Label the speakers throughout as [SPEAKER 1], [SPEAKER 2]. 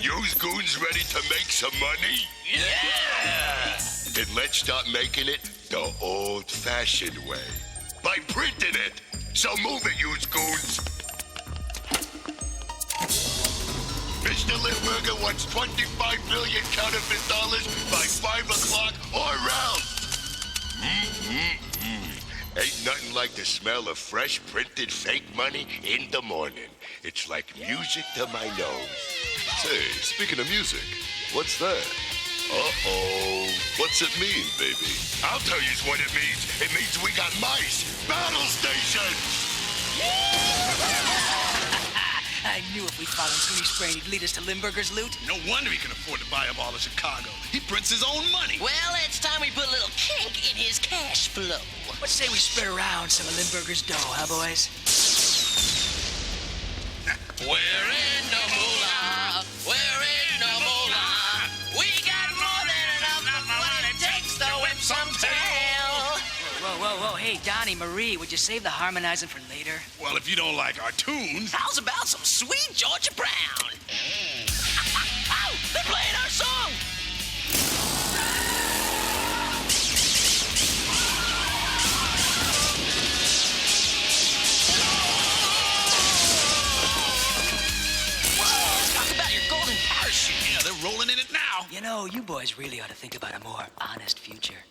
[SPEAKER 1] Yous goons ready to make some money?
[SPEAKER 2] Yeah!
[SPEAKER 1] Then let's start making it the old-fashioned way. By printing it. So move it, yous goons. Mr. Limburger wants 25 billion counterfeit dollars by 5 o'clock or round. Ain't nothing like the smell of fresh printed fake money in the morning. It's like music to my nose.
[SPEAKER 3] Say, speaking of music, what's that? Uh-oh. What's it mean, baby?
[SPEAKER 1] I'll tell you what it means. It means we got mice. Battle stations!
[SPEAKER 4] I knew if we followed Gooney's brain, he'd lead us to Limburger's loot.
[SPEAKER 2] No wonder he can afford to buy up all of Chicago. He prints his own money.
[SPEAKER 5] Well, it's time we put a little kink in his cash flow.
[SPEAKER 4] Let's say we spread around some of Limburger's dough, huh, boys?
[SPEAKER 5] We're in the moolah. We're in the moolah. We got more than enough of what it takes to whip some tail.
[SPEAKER 4] Whoa. Hey, Donnie, Marie, would you save the harmonizing for later?
[SPEAKER 2] Well, if you don't like our tunes...
[SPEAKER 5] How's about some sweet Georgia Brown? Oh, they're playing our song. Whoa, talk about your golden parachute.
[SPEAKER 2] Yeah, they're rolling in it now.
[SPEAKER 4] You know, you boys really ought to think about a more honest future.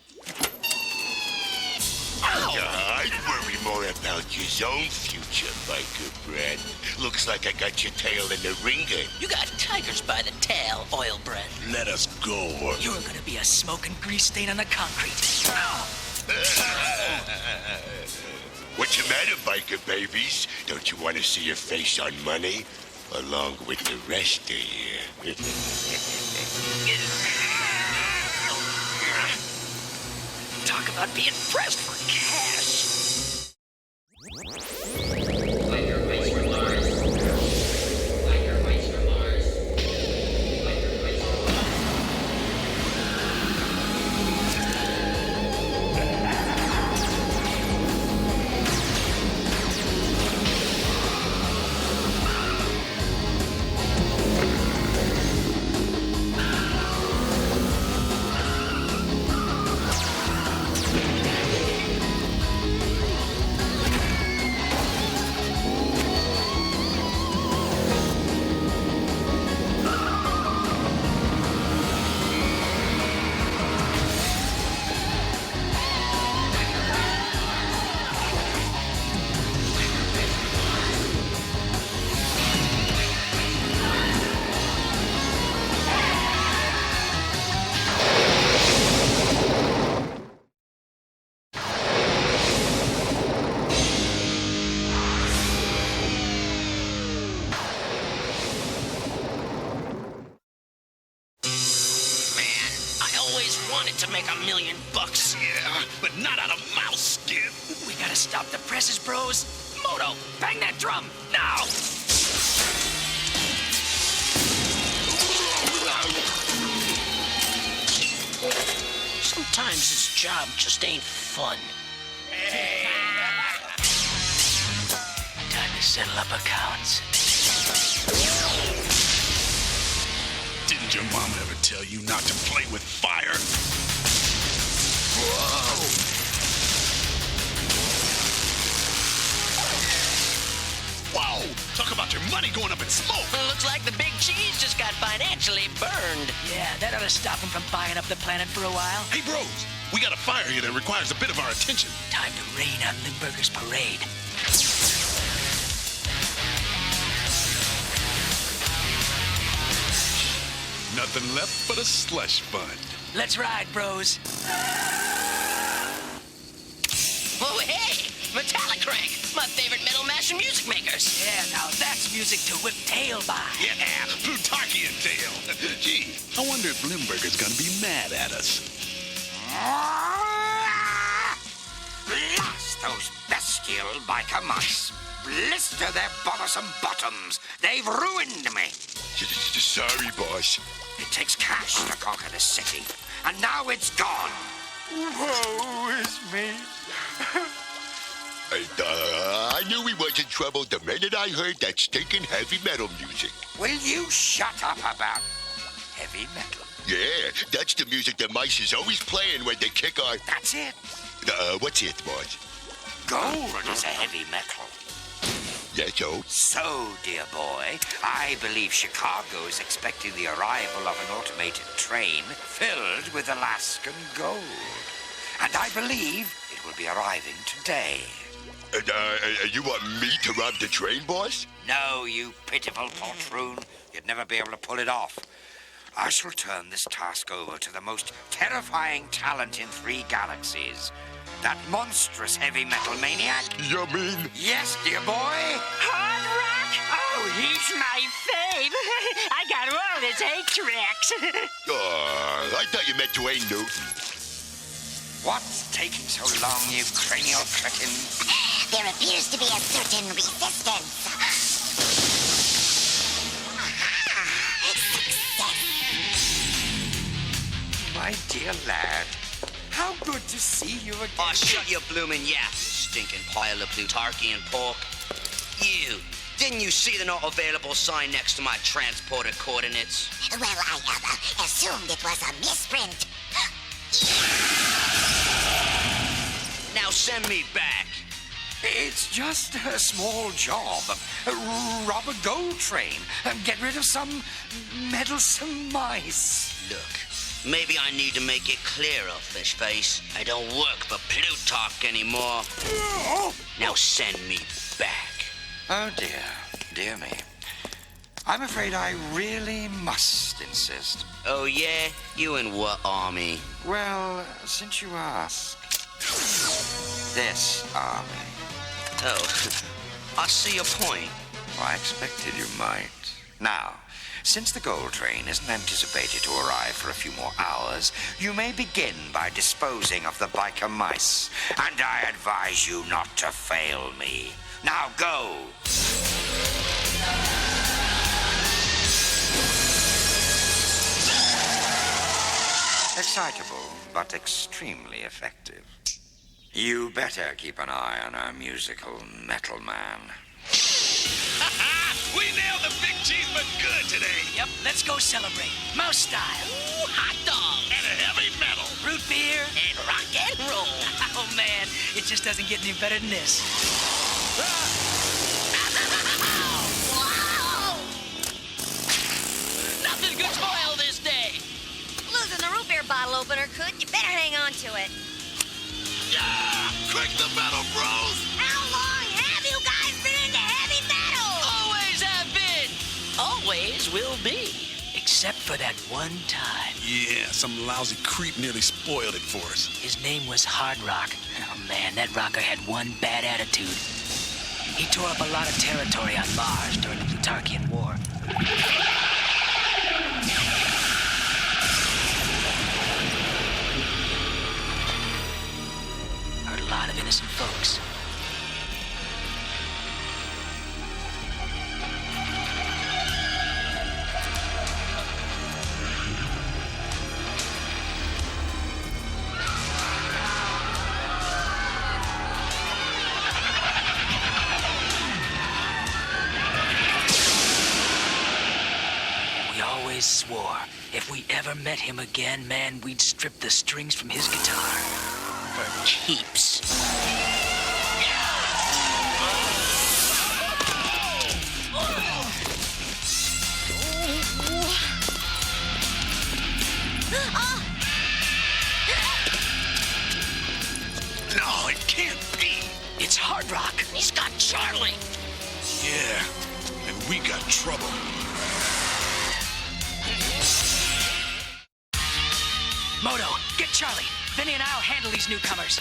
[SPEAKER 1] I'd worry more about your own future, my good friend. Looks like I got your tail in the ringer.
[SPEAKER 5] You got tigers by the tail, oil breath.
[SPEAKER 2] Let us go.
[SPEAKER 4] You're gonna be a smoking grease stain on the concrete.
[SPEAKER 1] What's the matter, biker babies? Don't you want to see your face on money? Along with the rest of you.
[SPEAKER 4] Talk about being pressed for cash.
[SPEAKER 5] To make $1 million.
[SPEAKER 2] Yeah, but not out of mouse skin.
[SPEAKER 4] We gotta stop the presses, bros. Moto, bang that drum, now!
[SPEAKER 5] Sometimes this job just ain't fun.
[SPEAKER 4] Time to settle up accounts.
[SPEAKER 2] Didn't your mama ever tell you not to play with fire? Whoa! Whoa! Talk about your money going up in smoke.
[SPEAKER 5] Looks like the big cheese just got financially burned.
[SPEAKER 4] Yeah, that ought to stop him from buying up the planet for a while.
[SPEAKER 2] Hey, bros, we got a fire here that requires a bit of our attention.
[SPEAKER 4] Time to rain on Limburger's parade.
[SPEAKER 2] Nothing left but a slush fund.
[SPEAKER 4] Let's ride, bros.
[SPEAKER 5] Oh, hey! Metallic Crank, my favorite metal master music makers.
[SPEAKER 4] Yeah, now that's music to whip tail by.
[SPEAKER 2] Yeah, Plutarkian tail. Gee, I wonder if Limburger's gonna be mad at us.
[SPEAKER 6] Blast those bestial biker mice. Blister their bothersome bottoms. They've ruined me.
[SPEAKER 1] Sorry, boss.
[SPEAKER 6] It takes cash to conquer the city, and now it's gone.
[SPEAKER 1] Woe is me. I knew we was in trouble the minute I heard that stinking heavy metal music.
[SPEAKER 6] Will you shut up about heavy metal?
[SPEAKER 1] Yeah, that's the music the mice is always playing when they kick our...
[SPEAKER 6] That's it.
[SPEAKER 1] What's it, boss?
[SPEAKER 6] Gold is a heavy metal.
[SPEAKER 1] Yeah, so?
[SPEAKER 6] So, dear boy, I believe Chicago is expecting the arrival of an automated train filled with Alaskan gold. And I believe it will be arriving today.
[SPEAKER 1] You want me to rob the train, boss?
[SPEAKER 6] No, you pitiful poltroon. You'd never be able to pull it off. I shall turn this task over to the most terrifying talent in 3 galaxies. That monstrous heavy metal maniac.
[SPEAKER 1] You mean?
[SPEAKER 6] Yes, dear boy.
[SPEAKER 4] Hard Rock? Oh, he's my fave. I got all his 8 tracks.
[SPEAKER 1] I thought you meant Dwayne Newton.
[SPEAKER 6] What's taking so long, you cranial cretin?
[SPEAKER 7] There appears to be a certain resistance.
[SPEAKER 6] My dear lad, how good to see you again.
[SPEAKER 5] Oh, shut your bloomin' yap, stinking pile of Plutarkian pork. You, didn't you see the not available sign next to my transporter coordinates?
[SPEAKER 7] Well, I assumed it was a misprint.
[SPEAKER 5] Now send me back.
[SPEAKER 6] It's just a small job. Rob a gold train and get rid of some meddlesome mice.
[SPEAKER 5] Look, maybe I need to make it clearer, fish face. I don't work for Plutark anymore. Now send me back.
[SPEAKER 6] Oh, dear me. I'm afraid I really must insist.
[SPEAKER 5] Oh, yeah? You in what army?
[SPEAKER 6] Well, since you ask, this army.
[SPEAKER 5] Oh, I see your point.
[SPEAKER 6] I expected you might. Now, since the gold train isn't anticipated to arrive for a few more hours, you may begin by disposing of the biker mice. And I advise you not to fail me. Now go! Excitable, but extremely effective. You better keep an eye on our musical metal man.
[SPEAKER 2] We nailed the big cheese but good today.
[SPEAKER 4] Yep, let's go celebrate. Mouse style.
[SPEAKER 5] Ooh, hot dog.
[SPEAKER 2] And a heavy metal.
[SPEAKER 4] Root beer.
[SPEAKER 5] And rock and roll.
[SPEAKER 4] Oh, man, it just doesn't get any better than this.
[SPEAKER 5] Wow! Nothing could spoil this day.
[SPEAKER 8] Losing the root beer bottle opener could. You better hang on to it.
[SPEAKER 2] Yeah! Crank the metal, bros!
[SPEAKER 8] How long have you guys been into heavy metal?
[SPEAKER 5] Always have been. Always will be.
[SPEAKER 4] Except for that one time.
[SPEAKER 2] Yeah, some lousy creep nearly spoiled it for us.
[SPEAKER 4] His name was Hard Rock. Oh, man, that rocker had one bad attitude. He tore up a lot of territory on Mars during the Plutarkian War. Hurt a lot of innocent folks. Swore if we ever met him again, man, we'd strip the strings from his guitar. For keeps.
[SPEAKER 2] No, it can't be.
[SPEAKER 4] It's Hard Rock.
[SPEAKER 5] He's got Charlie.
[SPEAKER 2] Yeah, and we got trouble.
[SPEAKER 4] Moto, get Charlie. Vinny and I'll handle these newcomers.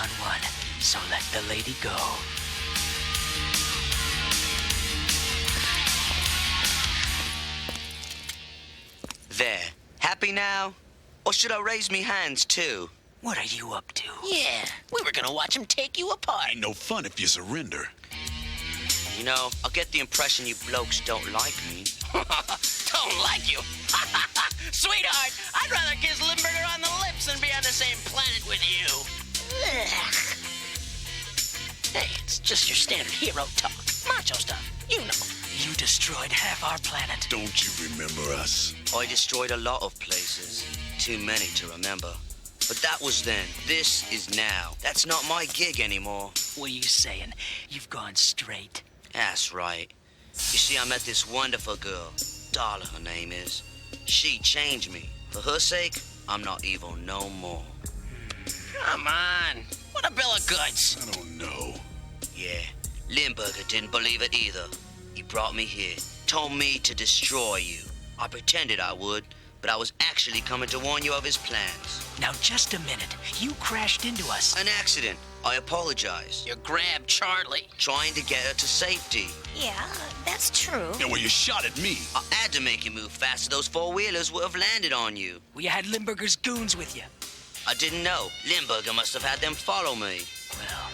[SPEAKER 4] one-on-one, so let the lady go.
[SPEAKER 9] There. Happy now? Or should I raise me hands, too?
[SPEAKER 4] What are you up to?
[SPEAKER 5] Yeah, we were gonna watch him take you apart.
[SPEAKER 2] Ain't no fun if you surrender.
[SPEAKER 9] You know, I get the impression you blokes don't like me.
[SPEAKER 5] Don't like you? Sweetheart, I'd rather kiss Limburger on the lips than be on the same planet with you. Ugh. Hey, it's just your standard hero talk. Macho stuff, you know.
[SPEAKER 4] You destroyed half our planet.
[SPEAKER 2] Don't you remember us?
[SPEAKER 9] I destroyed a lot of places. Too many to remember. But that was then. This is now. That's not my gig anymore.
[SPEAKER 4] What are you saying? You've gone straight.
[SPEAKER 9] That's right. You see, I met this wonderful girl. Darla, her name is. She changed me. For her sake, I'm not evil no more.
[SPEAKER 5] Come on. What a bill of goods.
[SPEAKER 2] I don't know.
[SPEAKER 9] Yeah, Limburger didn't believe it either. He brought me here, told me to destroy you. I pretended I would, but I was actually coming to warn you of his plans.
[SPEAKER 4] Now, just a minute. You crashed into us.
[SPEAKER 9] An accident. I apologize.
[SPEAKER 5] You grabbed Charlie.
[SPEAKER 9] Trying to get her to safety.
[SPEAKER 8] Yeah, that's true.
[SPEAKER 2] Yeah, well, you shot at me.
[SPEAKER 9] I had to make you move faster. Those four-wheelers would have landed on you.
[SPEAKER 4] Well, you had Limburger's goons with you.
[SPEAKER 9] I didn't know. Limburger must have had them follow me.
[SPEAKER 4] Well,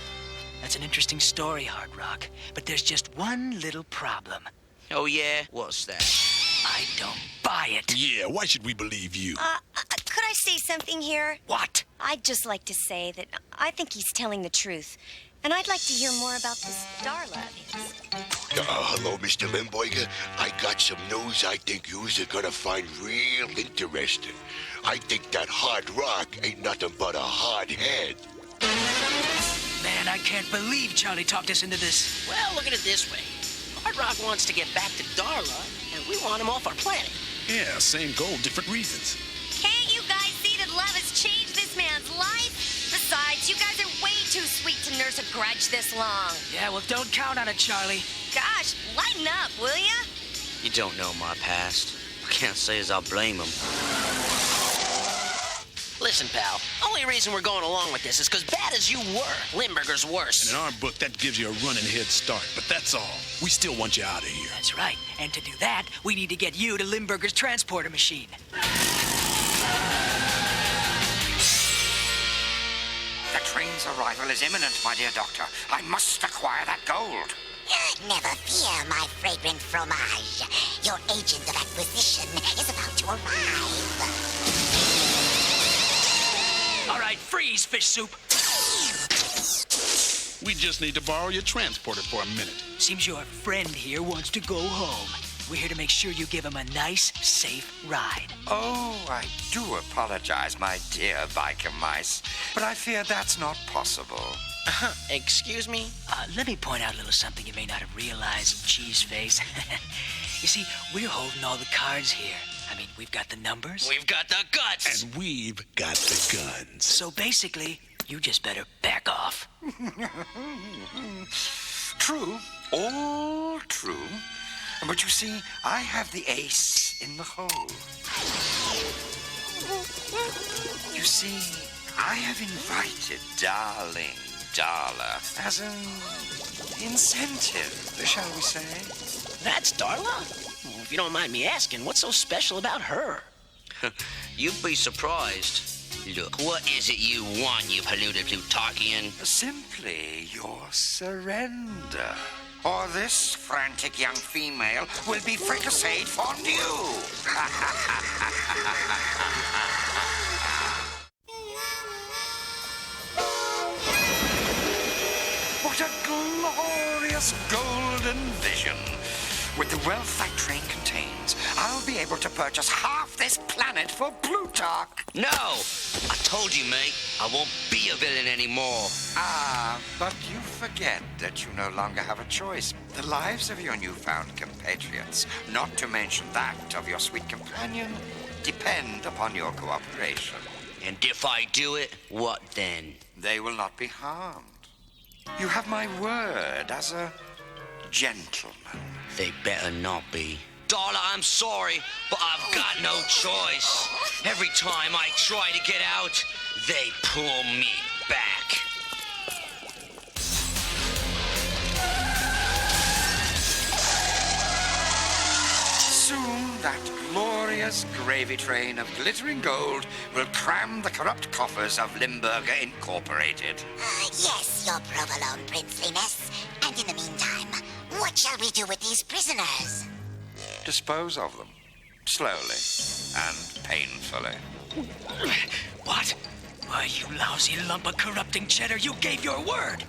[SPEAKER 4] that's an interesting story, Hard Rock. But there's just one little problem.
[SPEAKER 9] Oh, yeah? What's that?
[SPEAKER 4] I don't buy it.
[SPEAKER 2] Yeah, why should we believe you?
[SPEAKER 8] Could I say something here?
[SPEAKER 4] What?
[SPEAKER 8] I'd just like to say that I think he's telling the truth. And I'd like to hear more about this Darla of his.
[SPEAKER 1] Hello, Mr. Limburger. I got some news I think yous are gonna find real interesting. I think that Hard Rock ain't nothing but a hard head.
[SPEAKER 4] Man, I can't believe Charlie talked us into this.
[SPEAKER 5] Well, look at it this way. Hard Rock wants to get back to Darla, and we want him off our planet.
[SPEAKER 2] Yeah, same goal, different reasons.
[SPEAKER 8] Can't you guys see that love has changed this man's life? Besides, you guys are way too sweet to nurse a grudge this long.
[SPEAKER 4] Yeah, well, don't count on it, Charlie.
[SPEAKER 8] Gosh, lighten up, will ya?
[SPEAKER 9] You don't know my past. I can't say as I blame him.
[SPEAKER 5] Listen, pal, only reason we're going along with this is because bad as you were, Limburger's worse.
[SPEAKER 2] And in our book, that gives you a running head start, but that's all. We still want you out of here.
[SPEAKER 4] That's right. And to do that, we need to get you to Limburger's transporter machine.
[SPEAKER 6] The train's arrival is imminent, my dear doctor. I must acquire that gold.
[SPEAKER 7] Never fear, my fragrant fromage. Your agent of acquisition is about to arrive.
[SPEAKER 4] All right, freeze, fish soup.
[SPEAKER 2] We just need to borrow your transporter for a minute.
[SPEAKER 4] Seems your friend here wants to go home. We're here to make sure you give him a nice, safe ride.
[SPEAKER 6] Oh, I do apologize, my dear biker mice, but I fear that's not possible.
[SPEAKER 5] Excuse me?
[SPEAKER 4] Let me point out a little something you may not have realized, cheese face. You see, we're holding all the cards here. I mean, we've got the numbers.
[SPEAKER 5] We've got the guts.
[SPEAKER 2] And we've got the guns.
[SPEAKER 4] So basically, you just better back off.
[SPEAKER 6] True, all true. But you see, I have the ace in the hole. You see, I have invited darling Darla as an incentive, shall we say?
[SPEAKER 5] That's Darla? Well, if you don't mind me asking, what's so special about her?
[SPEAKER 9] You'd be surprised. Look, what is it you want, you polluted Plutarchian?
[SPEAKER 6] Simply your surrender. Or this frantic young female will be fricasseed fondue. What a glorious golden vision. With the wealth that train contains, I'll be able to purchase half this planet for Plutark.
[SPEAKER 9] No! I told you, mate, I won't be a villain anymore.
[SPEAKER 6] Ah, but you forget that you no longer have a choice. The lives of your newfound compatriots, not to mention that of your sweet companion, depend upon your cooperation.
[SPEAKER 9] And if I do it, what then?
[SPEAKER 6] They will not be harmed. You have my word as a gentleman.
[SPEAKER 9] They better not be. Darla, I'm sorry, but I've got no choice. Every time I try to get out, they pull me back.
[SPEAKER 6] that glorious gravy train of glittering gold will cram the corrupt coffers of Limburger Incorporated.
[SPEAKER 7] Yes, your provolone princeliness. And in the meantime, what shall we do with these prisoners?
[SPEAKER 6] Dispose of them. Slowly and painfully.
[SPEAKER 4] What? Why, you lousy lump of corrupting cheddar, you gave your word.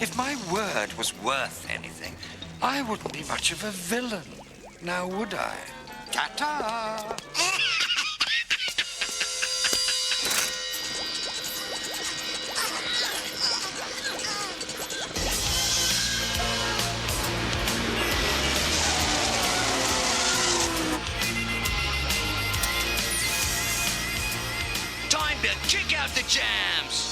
[SPEAKER 6] If my word was worth anything, I wouldn't be much of a villain, now would I? Ta-ta!
[SPEAKER 9] Time to kick out the jams!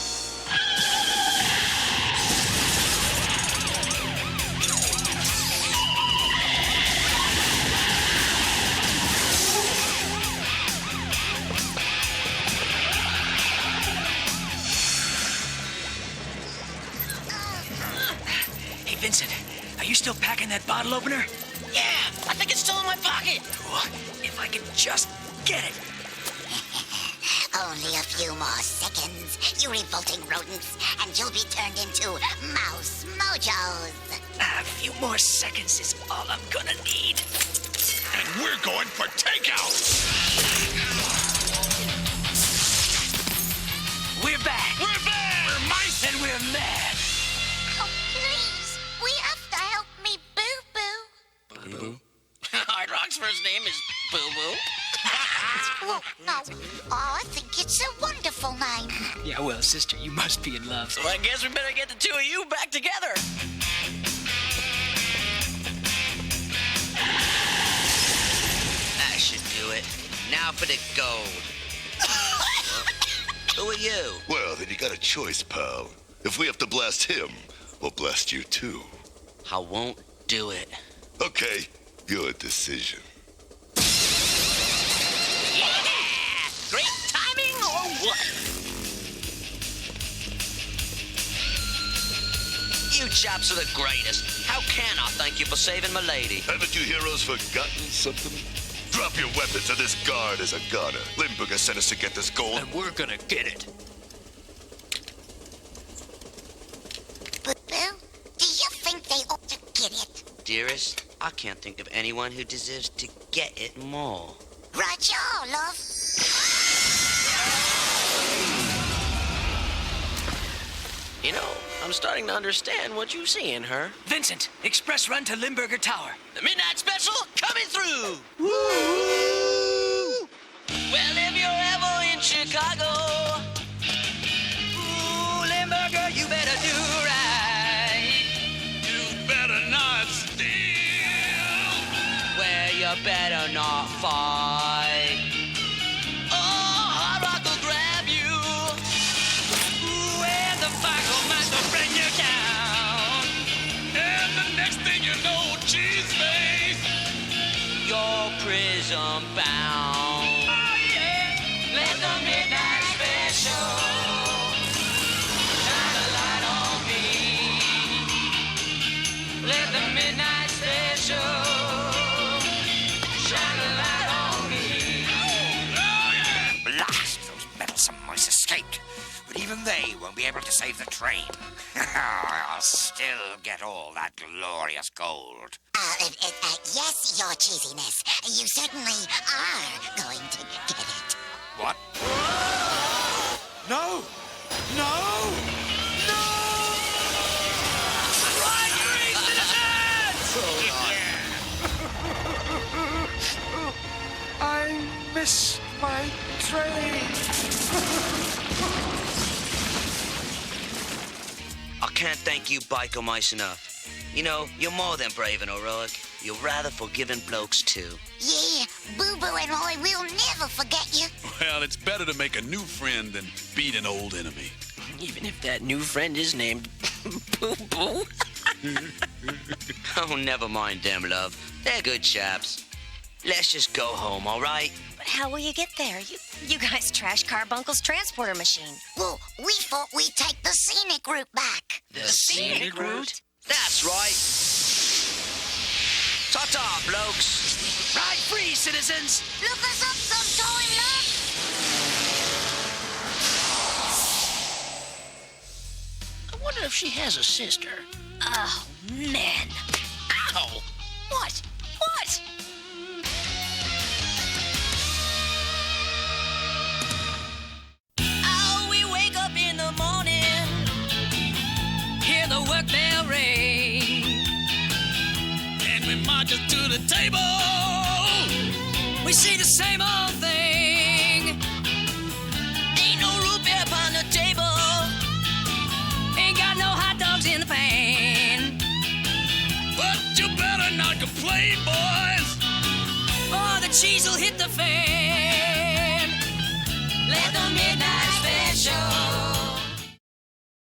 [SPEAKER 4] Hey, Vincent, are you still packing that bottle opener?
[SPEAKER 5] Yeah, I think it's still in my pocket.
[SPEAKER 4] Cool. If I could just get it.
[SPEAKER 7] Only a few more seconds, you revolting rodents, and you'll be turned into mouse mojos.
[SPEAKER 4] A few more seconds is all I'm gonna need.
[SPEAKER 2] And we're going for takeout!
[SPEAKER 4] We're back.
[SPEAKER 2] We're back! We're mice!
[SPEAKER 4] And we're mad.
[SPEAKER 7] Oh, please, we have to help me, Boo-Boo.
[SPEAKER 5] Boo-Boo? Hard Rock's first name is Boo-Boo.
[SPEAKER 7] Well, no. Oh, I think it's a wonderful name.
[SPEAKER 4] Yeah, well, sister, you must be in love.
[SPEAKER 5] So I guess we better get the two of you back together.
[SPEAKER 9] That should do it. Now for the gold. Who are you?
[SPEAKER 3] Well, then you got a choice, pal. If we have to blast him, we'll blast you too.
[SPEAKER 9] I won't do it.
[SPEAKER 3] Okay, your decision.
[SPEAKER 5] Yeah! Great timing or what?
[SPEAKER 9] You chaps are the greatest. How can I thank you for saving my lady?
[SPEAKER 3] Haven't you heroes forgotten something? Drop your weapons or this guard is a goner. Limburger sent us to get this gold.
[SPEAKER 4] And we're gonna get it.
[SPEAKER 7] Boo-Boo, do you think they ought to get it?
[SPEAKER 9] Dearest, I can't think of anyone who deserves to get it more.
[SPEAKER 7] Roger, love.
[SPEAKER 5] You know, I'm starting to understand what you see in her.
[SPEAKER 4] Vincent, express run to Limburger Tower.
[SPEAKER 5] The Midnight Special coming through! Woo! Well, if you're ever in Chicago, ooh, Limburger, you better do right.
[SPEAKER 2] You better not steal!
[SPEAKER 9] Where you better not fight.
[SPEAKER 5] Oh, Hard Rock will grab you. Ooh, and the fight will match to bring you down.
[SPEAKER 2] And the next thing you know, cheese face!
[SPEAKER 9] You're prison bound.
[SPEAKER 5] Oh, yeah. Let the Midnight Special shine a light on me. Let the Midnight Special shine a light on me.
[SPEAKER 6] Blast! Those meddlesome mice escaped. But even they won't be able to save the train. I'll still get all that glorious gold.
[SPEAKER 7] Yes, your cheesiness. You certainly are going to get it.
[SPEAKER 6] What? No! No! No!
[SPEAKER 5] Run, free citizens!
[SPEAKER 6] I missed my train.
[SPEAKER 9] I can't thank you biker mice enough. You know, you're more than brave and heroic. You're rather forgiving blokes, too.
[SPEAKER 7] Yeah, Boo-Boo and I will never forget you.
[SPEAKER 2] Well, it's better to make a new friend than beat an old enemy.
[SPEAKER 5] Even if that new friend is named Boo-Boo.
[SPEAKER 9] Oh, never mind them, love. They're good chaps. Let's just go home, all right?
[SPEAKER 8] But how will you get there? You guys trashed Carbuncle's transporter machine.
[SPEAKER 7] Well, we thought we'd take the scenic route back.
[SPEAKER 9] The scenic route? That's right.
[SPEAKER 4] off, blokes. Ride free, citizens.
[SPEAKER 8] Look us up sometime, love.
[SPEAKER 5] I wonder if she has a sister.
[SPEAKER 8] Oh, man.
[SPEAKER 5] Ow!
[SPEAKER 8] What? What?
[SPEAKER 4] Oh, we wake up in the morning, hear the work bell ring, and we march us to the table. We see the same old thing. Ain't no root beer upon the table. Ain't got no hot dogs in the pan. But you better not complain, boys, or the cheese will hit the fan. Let the midnight